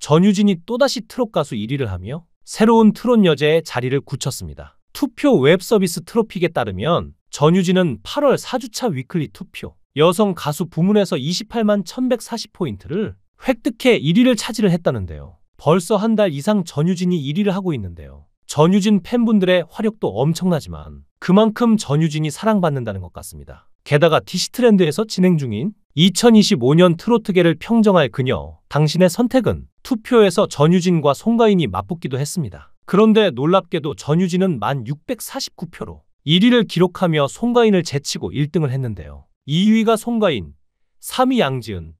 전유진이 또다시 트롯 가수 1위를 하며 새로운 트롯 여제의 자리를 굳혔습니다. 투표 웹서비스 트로픽에 따르면 전유진은 8월 4주차 위클리 투표 여성 가수 부문에서 28만 1140포인트를 획득해 1위를 차지를 했다는데요. 벌써 한 달 이상 전유진이 1위를 하고 있는데요. 전유진 팬분들의 화력도 엄청나지만 그만큼 전유진이 사랑받는다는 것 같습니다. 게다가 디시트랜드에서 진행 중인 2025년 트로트계를 평정할 그녀, 당신의 선택은 투표에서 전유진과 송가인이 맞붙기도 했습니다. 그런데 놀랍게도 전유진은 1649표로 1위를 기록하며 송가인을 제치고 1등을 했는데요. 2위가 송가인, 3위 양지은,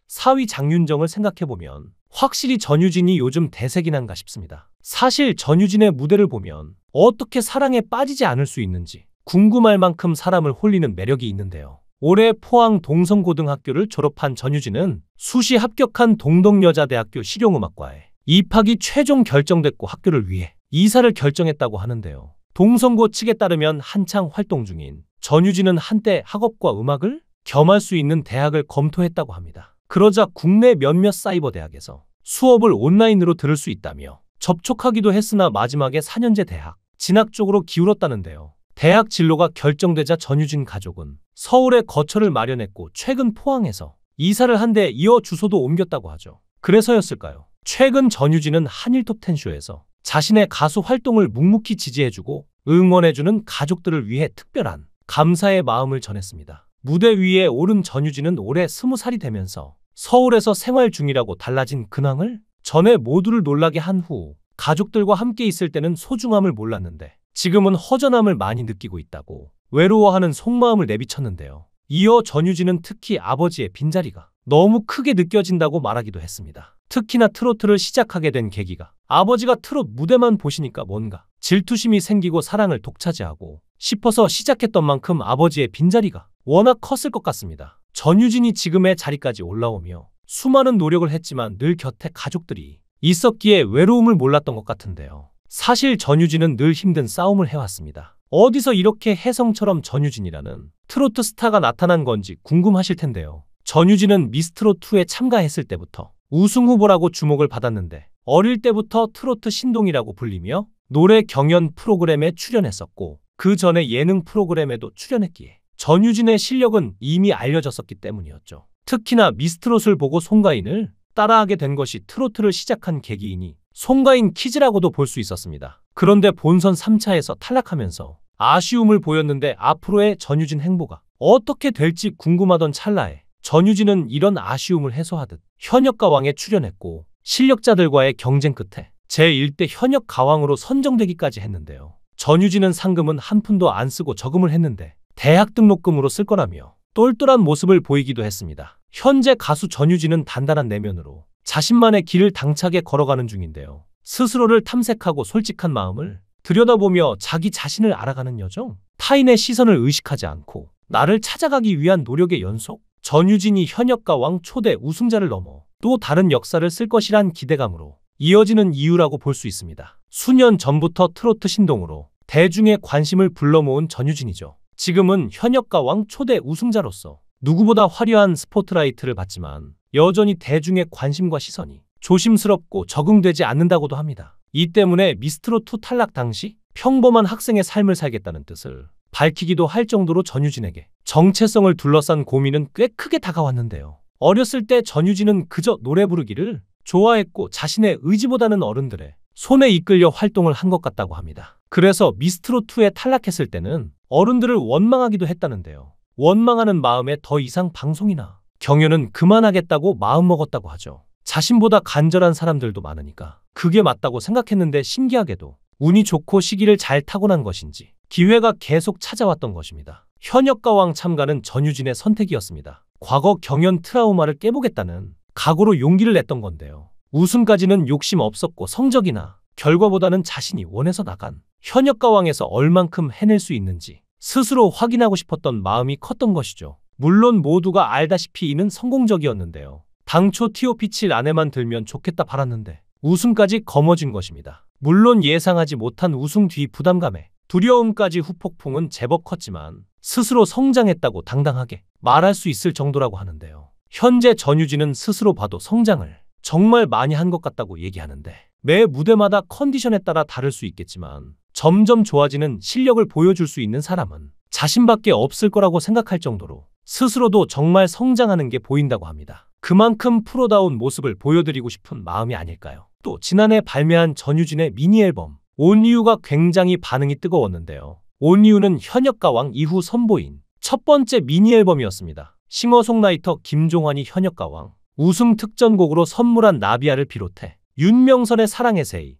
4위 장윤정을 생각해보면 확실히 전유진이 요즘 대세긴 한가 싶습니다. 사실 전유진의 무대를 보면 어떻게 사랑에 빠지지 않을 수 있는지 궁금할 만큼 사람을 홀리는 매력이 있는데요. 올해 포항 동성고등학교를 졸업한 전유진은 수시 합격한 동덕여자대학교 실용음악과에 입학이 최종 결정됐고 학교를 위해 이사를 결정했다고 하는데요. 동성고 측에 따르면 한창 활동 중인 전유진은 한때 학업과 음악을 겸할 수 있는 대학을 검토했다고 합니다. 그러자 국내 몇몇 사이버 대학에서 수업을 온라인으로 들을 수 있다며 접촉하기도 했으나 마지막에 4년제 대학 진학 쪽으로 기울었다는데요. 대학 진로가 결정되자 전유진 가족은 서울에 거처를 마련했고 최근 포항에서 이사를 한 데 이어 주소도 옮겼다고 하죠. 그래서였을까요? 최근 전유진은 한일톱텐쇼에서 자신의 가수 활동을 묵묵히 지지해주고 응원해주는 가족들을 위해 특별한 감사의 마음을 전했습니다. 무대 위에 오른 전유진은 올해 20살이 되면서 서울에서 생활 중이라고 달라진 근황을 전해 모두를 놀라게 한 후 가족들과 함께 있을 때는 소중함을 몰랐는데 지금은 허전함을 많이 느끼고 있다고 외로워하는 속마음을 내비쳤는데요. 이어 전유진은 특히 아버지의 빈자리가 너무 크게 느껴진다고 말하기도 했습니다. 특히나 트로트를 시작하게 된 계기가 아버지가 트롯 무대만 보시니까 뭔가 질투심이 생기고 사랑을 독차지하고 싶어서 시작했던 만큼 아버지의 빈자리가 워낙 컸을 것 같습니다. 전유진이 지금의 자리까지 올라오며 수많은 노력을 했지만 늘 곁에 가족들이 있었기에 외로움을 몰랐던 것 같은데요. 사실 전유진은 늘 힘든 싸움을 해왔습니다. 어디서 이렇게 혜성처럼 전유진이라는 트로트 스타가 나타난 건지 궁금하실 텐데요. 전유진은 미스트롯2에 참가했을 때부터 우승 후보라고 주목을 받았는데 어릴 때부터 트로트 신동이라고 불리며 노래 경연 프로그램에 출연했었고 그 전에 예능 프로그램에도 출연했기에 전유진의 실력은 이미 알려졌었기 때문이었죠. 특히나 미스트롯을 보고 송가인을 따라하게 된 것이 트로트를 시작한 계기이니 송가인 키즈라고도 볼 수 있었습니다. 그런데 본선 3차에서 탈락하면서 아쉬움을 보였는데 앞으로의 전유진 행보가 어떻게 될지 궁금하던 찰나에 전유진은 이런 아쉬움을 해소하듯 현역가왕에 출연했고 실력자들과의 경쟁 끝에 제1대 현역가왕으로 선정되기까지 했는데요. 전유진은 상금은 한 푼도 안 쓰고 저금을 했는데 대학 등록금으로 쓸 거라며 똘똘한 모습을 보이기도 했습니다. 현재 가수 전유진은 단단한 내면으로 자신만의 길을 당차게 걸어가는 중인데요. 스스로를 탐색하고 솔직한 마음을 들여다보며 자기 자신을 알아가는 여정, 타인의 시선을 의식하지 않고 나를 찾아가기 위한 노력의 연속, 전유진이 현역가왕 초대 우승자를 넘어 또 다른 역사를 쓸 것이란 기대감으로 이어지는 이유라고 볼 수 있습니다. 수년 전부터 트로트 신동으로 대중의 관심을 불러 모은 전유진이죠. 지금은 현역가왕 초대 우승자로서 누구보다 화려한 스포트라이트를 받지만 여전히 대중의 관심과 시선이 조심스럽고 적응되지 않는다고도 합니다. 이 때문에 미스트롯2 탈락 당시 평범한 학생의 삶을 살겠다는 뜻을 밝히기도 할 정도로 전유진에게 정체성을 둘러싼 고민은 꽤 크게 다가왔는데요. 어렸을 때 전유진은 그저 노래 부르기를 좋아했고 자신의 의지보다는 어른들의 손에 이끌려 활동을 한 것 같다고 합니다. 그래서 미스트롯2에 탈락했을 때는 어른들을 원망하기도 했다는데요. 원망하는 마음에 더 이상 방송이나 경연은 그만하겠다고 마음먹었다고 하죠. 자신보다 간절한 사람들도 많으니까 그게 맞다고 생각했는데 신기하게도 운이 좋고 시기를 잘 타고난 것인지 기회가 계속 찾아왔던 것입니다. 현역가왕 참가는 전유진의 선택이었습니다. 과거 경연 트라우마를 깨보겠다는 각오로 용기를 냈던 건데요. 우승까지는 욕심 없었고 성적이나 결과보다는 자신이 원해서 나간 현역가왕에서 얼만큼 해낼 수 있는지 스스로 확인하고 싶었던 마음이 컸던 것이죠. 물론 모두가 알다시피 이는 성공적이었는데요. 당초 TOP7 안에만 들면 좋겠다 바랐는데 우승까지 거머쥔 것입니다. 물론 예상하지 못한 우승 뒤 부담감에 두려움까지 후폭풍은 제법 컸지만 스스로 성장했다고 당당하게 말할 수 있을 정도라고 하는데요. 현재 전유진은 스스로 봐도 성장을 정말 많이 한 것 같다고 얘기하는데 매 무대마다 컨디션에 따라 다를 수 있겠지만 점점 좋아지는 실력을 보여줄 수 있는 사람은 자신밖에 없을 거라고 생각할 정도로 스스로도 정말 성장하는 게 보인다고 합니다. 그만큼 프로다운 모습을 보여드리고 싶은 마음이 아닐까요? 또 지난해 발매한 전유진의 미니 앨범 온유가 굉장히 반응이 뜨거웠는데요. 온유는 현역가왕 이후 선보인 첫 번째 미니 앨범이었습니다. 싱어송라이터 김종환이 현역가왕, 우승 특전곡으로 선물한 나비야를 비롯해 윤명선의 사랑의 새이,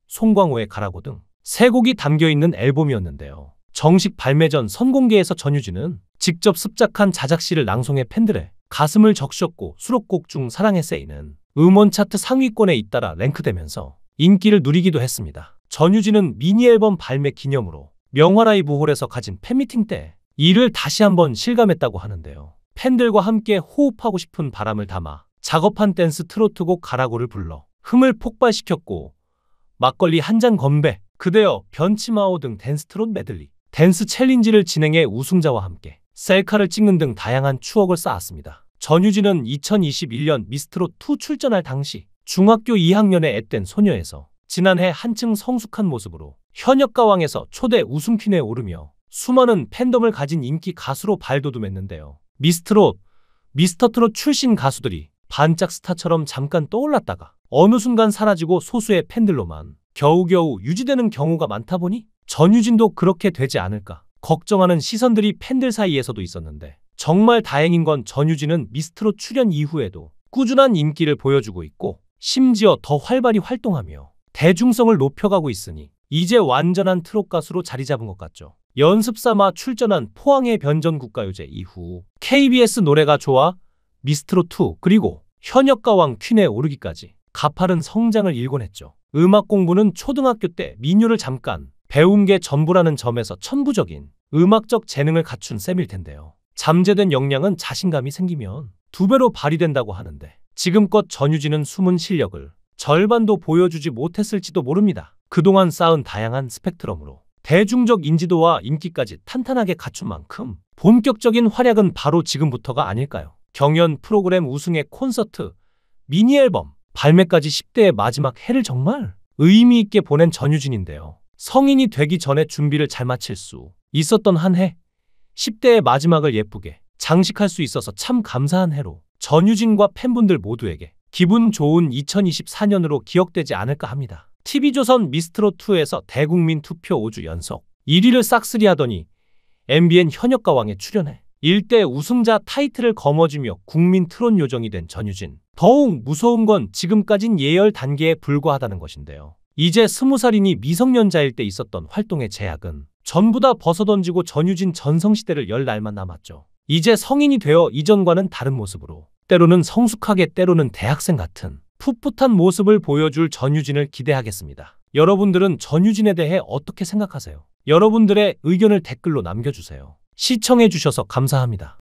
송광호의 가라고 등 세 곡이 담겨있는 앨범이었는데요. 정식 발매 전 선공개에서 전유진은 직접 습작한 자작시를 낭송해 팬들의 가슴을 적셨고 수록곡 중 사랑의 새이는 음원 차트 상위권에 잇따라 랭크되면서 인기를 누리기도 했습니다. 전유진은 미니 앨범 발매 기념으로 명화라이브 홀에서 가진 팬미팅 때 이를 다시 한번 실감했다고 하는데요. 팬들과 함께 호흡하고 싶은 바람을 담아 작업한 댄스 트로트곡 가라고를 불러 흥을 폭발시켰고 막걸리 한 잔 건배, 그대여, 변치마오 등 댄스 트롯 메들리, 댄스 챌린지를 진행해 우승자와 함께 셀카를 찍는 등 다양한 추억을 쌓았습니다. 전유진은 2021년 미스트롯2 출전할 당시 중학교 2학년의 앳된 소녀에서 지난해 한층 성숙한 모습으로 현역가왕에서 초대 우승퀸에 오르며 수많은 팬덤을 가진 인기 가수로 발돋움했는데요. 미스트롯, 미스터트롯 출신 가수들이 반짝 스타처럼 잠깐 떠올랐다가 어느 순간 사라지고 소수의 팬들로만 겨우겨우 유지되는 경우가 많다 보니 전유진도 그렇게 되지 않을까 걱정하는 시선들이 팬들 사이에서도 있었는데 정말 다행인 건 전유진은 미스트롯 출연 이후에도 꾸준한 인기를 보여주고 있고 심지어 더 활발히 활동하며 대중성을 높여가고 있으니 이제 완전한 트롯 가수로 자리 잡은 것 같죠. 연습 삼아 출전한 포항의 변전국가요제 이후 KBS 노래가 좋아, 미스트롯2 그리고 현역가왕 퀸에 오르기까지 가파른 성장을 일궈 냈죠. 음악 공부는 초등학교 때 민요를 잠깐 배운 게 전부라는 점에서 천부적인 음악적 재능을 갖춘 셈일 텐데요. 잠재된 역량은 자신감이 생기면 2배로 발휘된다고 하는데 지금껏 전유진은 숨은 실력을 절반도 보여주지 못했을지도 모릅니다. 그동안 쌓은 다양한 스펙트럼으로 대중적 인지도와 인기까지 탄탄하게 갖춘 만큼 본격적인 활약은 바로 지금부터가 아닐까요? 경연 프로그램 우승의 콘서트, 미니 앨범, 발매까지 10대의 마지막 해를 정말 의미 있게 보낸 전유진인데요. 성인이 되기 전에 준비를 잘 마칠 수 있었던 한 해, 10대의 마지막을 예쁘게 장식할 수 있어서 참 감사한 해로 전유진과 팬분들 모두에게 기분 좋은 2024년으로 기억되지 않을까 합니다. TV조선 미스트롯2에서 대국민 투표 5주 연속 1위를 싹쓸이하더니 MBN 현역가왕에 출연해 일대 우승자 타이틀을 거머쥐며 국민 트롯 요정이 된 전유진. 더욱 무서운 건 지금까진 예열 단계에 불과하다는 것인데요. 이제 20살이니 미성년자일 때 있었던 활동의 제약은 전부 다 벗어던지고 전유진 전성시대를 열 날만 남았죠. 이제 성인이 되어 이전과는 다른 모습으로 때로는 성숙하게 때로는 대학생 같은 풋풋한 모습을 보여줄 전유진을 기대하겠습니다. 여러분들은 전유진에 대해 어떻게 생각하세요? 여러분들의 의견을 댓글로 남겨주세요. 시청해주셔서 감사합니다.